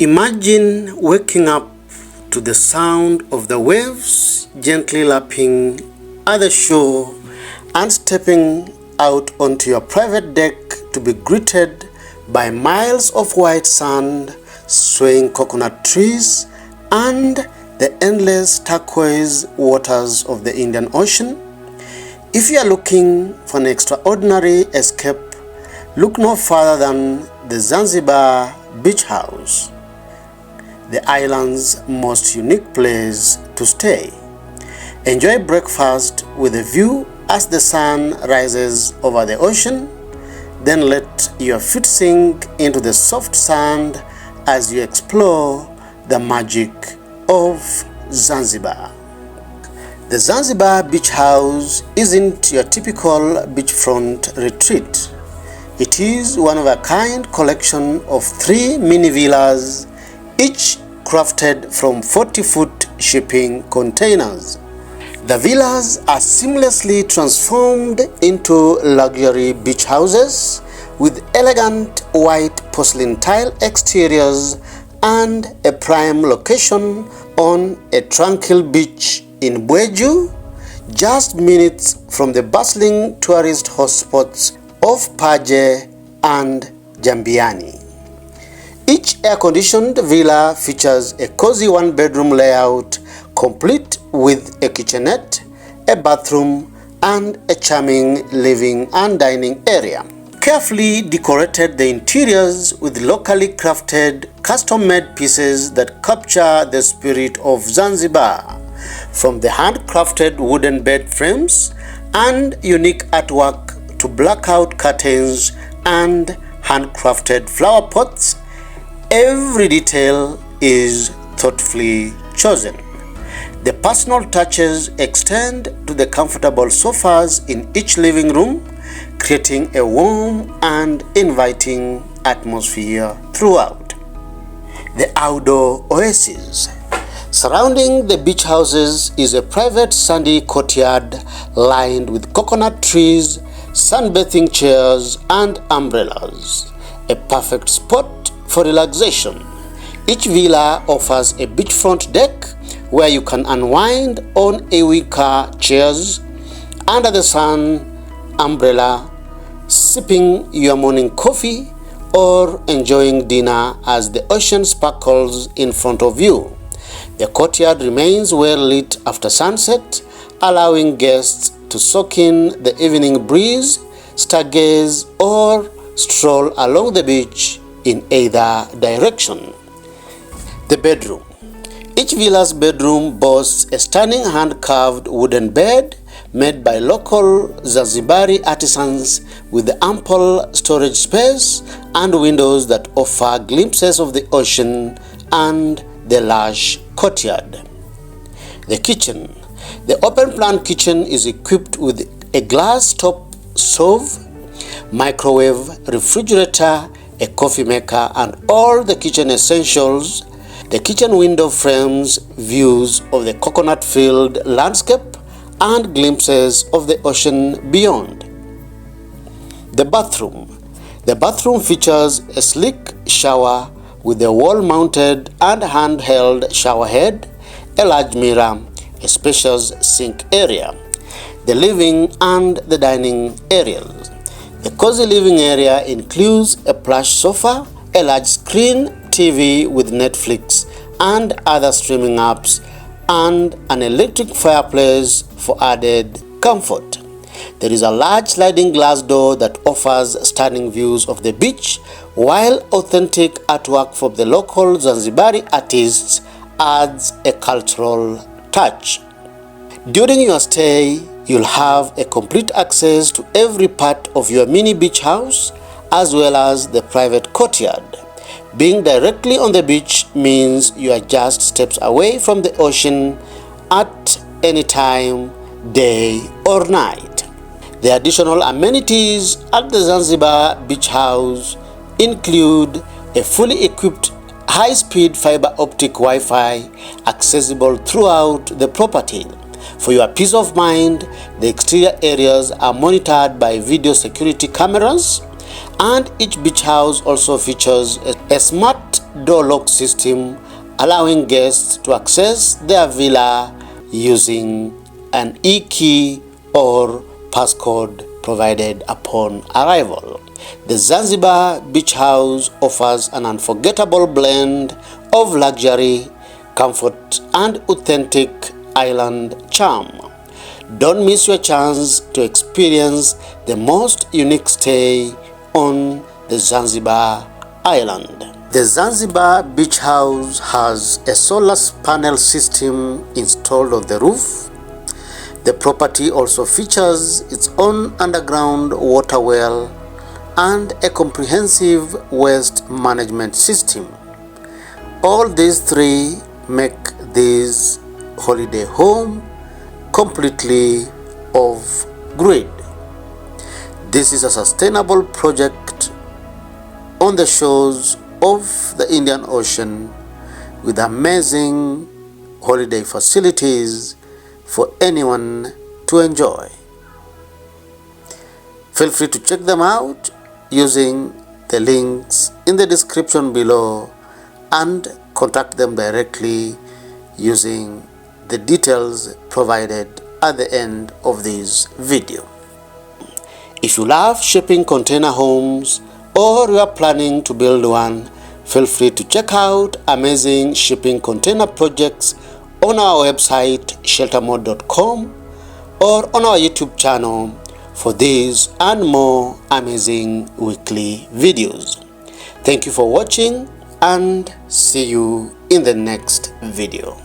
Imagine waking up to the sound of the waves gently lapping at the shore and stepping out onto your private deck to be greeted by miles of white sand, swaying coconut trees, and the endless turquoise waters of the Indian Ocean. If you are looking for an extraordinary escape, look no further than the Zanzibar Beach House, the island's most unique place to stay. Enjoy breakfast with a view as the sun rises over the ocean, then let your feet sink into the soft sand as you explore the magic of Zanzibar. The Zanzibar Beach House isn't your typical beachfront retreat. It is one-of-a-kind collection of 3 mini villas, each crafted from 40-foot shipping containers. The villas are seamlessly transformed into luxury beach houses with elegant white porcelain tile exteriors and a prime location on a tranquil beach in Bweju, just minutes from the bustling tourist hotspots of Paje and Jambiani. Each air-conditioned villa features a cozy 1-bedroom layout complete with a kitchenette, a bathroom, and a charming living and dining area. Carefully decorated the interiors with locally crafted, custom-made pieces that capture the spirit of Zanzibar, from the handcrafted wooden bed frames and unique artwork to blackout curtains and handcrafted flower pots. Every detail is thoughtfully chosen. The personal touches extend to the comfortable sofas in each living room, creating a warm and inviting atmosphere throughout. The outdoor oasis. Surrounding the beach houses is a private sandy courtyard lined with coconut trees, sunbathing chairs, and umbrellas. A perfect spot for relaxation. Each villa offers a beachfront deck where you can unwind on a wicker chairs under the sun umbrella, sipping your morning coffee or enjoying dinner as the ocean sparkles in front of you. The courtyard remains well lit after sunset, allowing guests to soak in the evening breeze, stargaze, or stroll along the beach in either direction. The bedroom. Each villa's bedroom boasts a stunning hand-carved wooden bed made by local Zanzibari artisans with ample storage space and windows that offer glimpses of the ocean and the lush courtyard. The kitchen. The open-plan kitchen is equipped with a glass-top stove, microwave, refrigerator, a coffee maker, and all the kitchen essentials. The kitchen window frames views of the coconut-filled landscape and glimpses of the ocean beyond. The bathroom. The bathroom features a sleek shower with a wall-mounted and handheld shower head, a large mirror, a spacious sink area, the living and the dining areas. The cozy living area includes a plush sofa, a large screen TV with Netflix and other streaming apps, and an electric fireplace for added comfort. There is a large sliding glass door that offers stunning views of the beach, while authentic artwork from the local Zanzibari artists adds a cultural touch. During your stay, you'll have a complete access to every part of your mini beach house, as well as the private courtyard. Being directly on the beach means you are just steps away from the ocean at any time, day or night. The additional amenities at the Zanzibar Beach House include a fully equipped high-speed fiber optic Wi-Fi accessible throughout the property. For your peace of mind, the exterior areas are monitored by video security cameras, And each beach house also features a smart door lock system, allowing guests to access their villa using an e-key or passcode provided upon arrival. The Zanzibar Beach House offers an unforgettable blend of luxury, comfort, and authentic island charm. Don't miss your chance to experience the most unique stay on the Zanzibar island. The Zanzibar Beach House has a solar panel system installed on the roof. The property also features its own underground water well and a comprehensive waste management system. All these three make this holiday home completely off-grid. This is a sustainable project on the shores of the Indian Ocean with amazing holiday facilities for anyone to enjoy. Feel free to check them out using the links in the description below and contact them directly using the details provided at the end of this video. If you love shipping container homes or you are planning to build one, feel free to check out amazing shipping container projects on our website sheltermode.com or on our YouTube channel for these and more amazing weekly videos. Thank you for watching and see you in the next video.